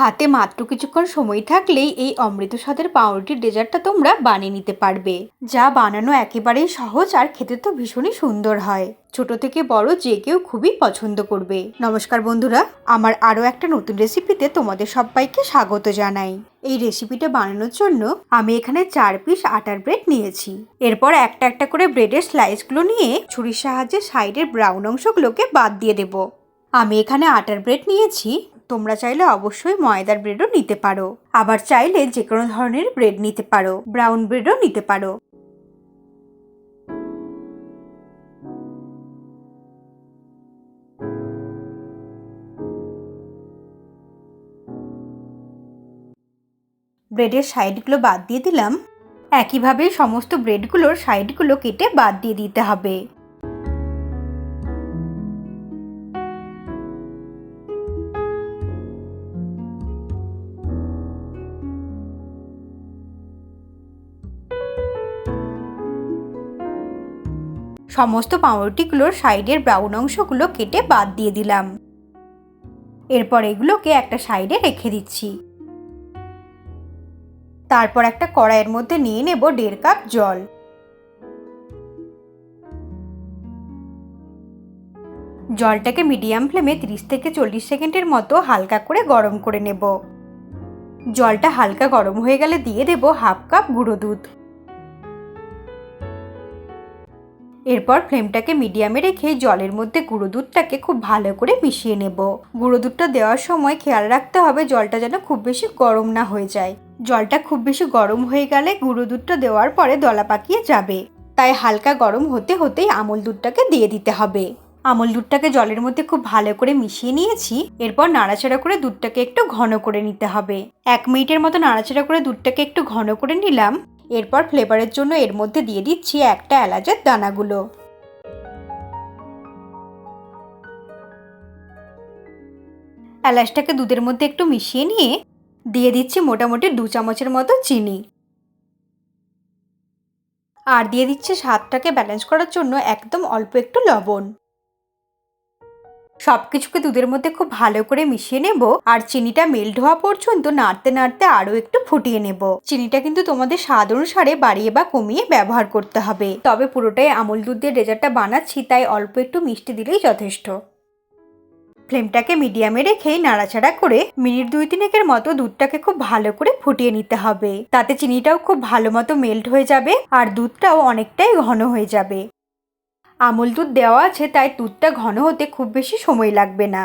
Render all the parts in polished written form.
হাতে মাত্র কিছুক্ষণ সময় থাকলেই এই অমৃত স্বাদের পাউরুটির ডেজার্টটা তোমরা বানিয়ে নিতে পারবে, যা বানানো একেবারেই সহজ আর খেতে তো ভীষণই সুন্দর হয়। ছোট থেকে বড় যে কেউ খুবই পছন্দ করবে। নমস্কার বন্ধুরা, আমার আরও একটা নতুন রেসিপিতে তোমাদের সবাইকে স্বাগত জানাই। এই রেসিপিটা বানানোর জন্য আমি এখানে 4 পিস আটার ব্রেড নিয়েছি। এরপর একটা একটা করে ব্রেডের স্লাইসগুলো নিয়ে ছুরির সাহায্যে সাইডের ব্রাউন অংশগুলোকে বাদ দিয়ে দেব। আমি এখানে আটার ব্রেড নিয়েছি, তোমরা চাইলে অবশ্যই ময়দার ব্রেডও নিতে পারো, আবার চাইলে যে কোনো ধরনের ব্রেড নিতে পারো, ব্রাউন ব্রেডও নিতে পারো। ব্রেডের সাইডগুলো বাদ দিয়ে দিলাম। একইভাবে সমস্ত ব্রেডগুলোর সাইডগুলো কেটে বাদ দিয়ে দিতে হবে। সমস্ত পাউরুটিগুলোর সাইডের ব্রাউন অংশগুলো কেটে বাদ দিয়ে দিলাম। এরপর এগুলোকে একটা সাইডে রেখে দিচ্ছি। তারপর একটা কড়াইয়ের মধ্যে নিয়ে নেব 1.5 কাপ জল। জলটাকে মিডিয়াম ফ্লেমে 30 থেকে 40 সেকেন্ডের মতো হালকা করে গরম করে নেব। জলটা হালকা গরম হয়ে গেলে দিয়ে দেব 1/2 কাপ গুঁড়ো দুধ। এরপর ফ্লেমটাকে মিডিয়ামে রেখে জলের মধ্যে গুঁড়ো দুধটাকে খুব ভালো করে মিশিয়ে নেব। গুঁড়ো দুধটা দেওয়ার সময় খেয়াল রাখতে হবে জলটা যেন খুব বেশি গরম না হয়ে যায়। জলটা খুব বেশি গরম হয়ে গেলে গুঁড়ো দুধটা দেওয়ার পরে দলা পাকিয়ে যাবে, তাই হালকা গরম হতে হতেই আমুল দুধটাকে দিয়ে দিতে হবে। আমুল দুধটাকে জলের মধ্যে খুব ভালো করে মিশিয়ে নিয়েছি। এরপর নাড়াচাড়া করে দুধটাকে একটু ঘন করে নিতে হবে। 1 মিনিটের মতো নাড়াচাড়া করে দুধটাকে একটু ঘন করে নিলাম। এরপর ফ্লেভারের জন্য এর মধ্যে দিয়ে দিচ্ছি একটা এলাচের দানাগুলো। এলাচটাকে দুধের মধ্যে একটু মিশিয়ে নিয়ে দিয়ে দিচ্ছি মোটামুটি 2 চামচের মতো চিনি। আর দিয়ে দিচ্ছি স্বাদটাকে ব্যালেন্স করার জন্য একদম অল্প একটু লবণ। সবকিছুকে দুধের মধ্যে খুব ভালো করে মিশিয়ে নেব। আর চিনিটা মেল্ট হওয়া পর্যন্ত নাড়তে নাড়তে আরো একটু ফুটিয়ে নেব। চিনিটা কিন্তু তোমাদের স্বাদ অনুসারে বাড়িয়ে বা কমিয়ে ব্যবহার করতে হবে, তবে পুরোটাই আমুল দুধ দিয়ে ডেজার্টটা বানাচ্ছি, তাই অল্প একটু মিষ্টি দিলেই যথেষ্ট। ফ্লেমটাকে মিডিয়ামে রেখেই নাড়াচাড়া করে মিনিট 2-3 মতো দুধটাকে খুব ভালো করে ফুটিয়ে নিতে হবে। তাতে চিনিটাও খুব ভালো মতো মেল্ট হয়ে যাবে আর দুধটাও অনেকটাই ঘন হয়ে যাবে। আমুল দুধ দেওয়া আছে তাই দুধটা ঘন হতে খুব বেশি সময় লাগবে না।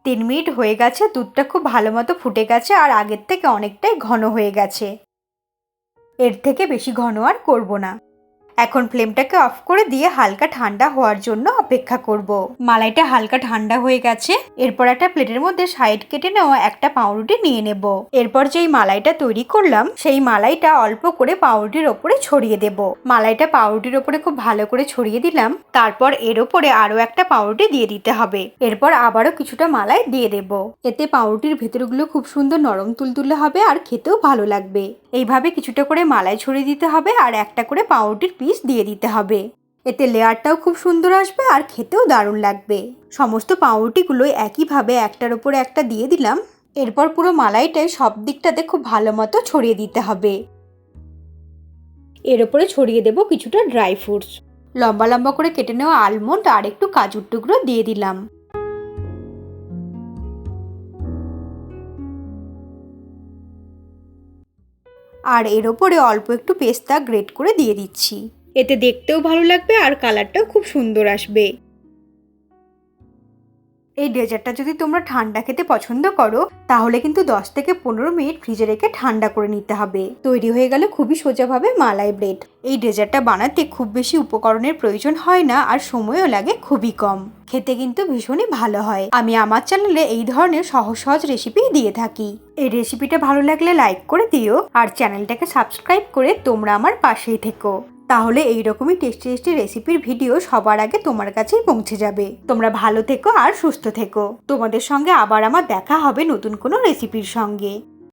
3 মিনিট হয়ে গেছে, দুধটা খুব ভালো মতো ফুটে গেছে আর আগের থেকে অনেকটাই ঘন হয়ে গেছে। এর থেকে বেশি ঘন আর করব না। এখন ফ্লেমটাকে অফ করে দিয়ে হালকা ঠান্ডা হওয়ার জন্য অপেক্ষা করব। মালাইটা হালকা ঠান্ডা হয়ে গেছে। এরপর একটা প্লেটের মধ্যে সাইড কেটে নেওয়া একটা পাউরুটি নিয়ে নেব। এরপর যেই মালাইটা তৈরি করলাম সেই মালাইটা অল্প করে পাউরুটির ওপরে ছড়িয়ে দেব। মালাইটা পাউরুটির ওপরে খুব ভালো করে ছড়িয়ে দিলাম। তারপর এর ওপরে আরো একটা পাউরুটি দিয়ে দিতে হবে। এরপর আবারও কিছুটা মালাই দিয়ে দেব। এতে পাউরুটির ভেতরগুলো খুব সুন্দর নরম তুলতুলে হবে আর খেতেও ভালো লাগবে। এইভাবে কিছুটা করে মালাই ছড়িয়ে দিতে হবে আর একটা করে পাউরুটির পিস দিয়ে দিতে হবে। এতে লেয়ারটাও খুব সুন্দর আসবে আর খেতেও দারুণ লাগবে। সমস্ত পাউরুটিগুলো একইভাবে একটার উপরে একটা দিয়ে দিলাম। এরপর পুরো মালাইটাই সব দিকটাতে খুব ভালো মতো ছড়িয়ে দিতে হবে। এর উপরে ছড়িয়ে দেব কিছুটা ড্রাই ফ্রুটস। লম্বা লম্বা করে কেটে নেওয়া আলমন্ড আর একটু কাজুর টুকরো দিয়ে দিলাম। আর এর ওপরে অল্প একটু পেস্তা গ্রেট করে দিয়ে দিচ্ছি। এতে দেখতেও ভালো লাগবে আর কালারটাও খুব সুন্দর আসবে। এই ডেজার্টটা যদি তোমরা ঠান্ডা খেতে পছন্দ করো তাহলে কিন্তু 10 থেকে 15 মিনিট ফ্রিজে রেখে ঠান্ডা করে নিতে হবে। তৈরি হয়ে গেলে খুবই সোজাভাবে মালাই ব্রেড। এই ডেজার্টটা বানাতে খুব বেশি উপকরণের প্রয়োজন হয় না আর সময়ও লাগে খুবই কম। খেতে কিন্তু ভীষণই ভালো হয়। আমি আমার চ্যানেলে এই ধরনের সহজ সহজ রেসিপি দিয়ে থাকি। এই রেসিপিটা ভালো লাগলে লাইক করে দিও আর চ্যানেলটাকে সাবস্ক্রাইব করে তোমরা আমার পাশেই থেকো। তাহলে এইরকমই টেস্টি টেস্টি রেসিপির ভিডিও সবার আগে তোমার কাছেই পৌঁছে যাবে। তোমরা ভালো থেকো আর সুস্থ থেকো। তোমাদের সঙ্গে আবার আমার দেখা হবে নতুন কোনো রেসিপির সঙ্গে।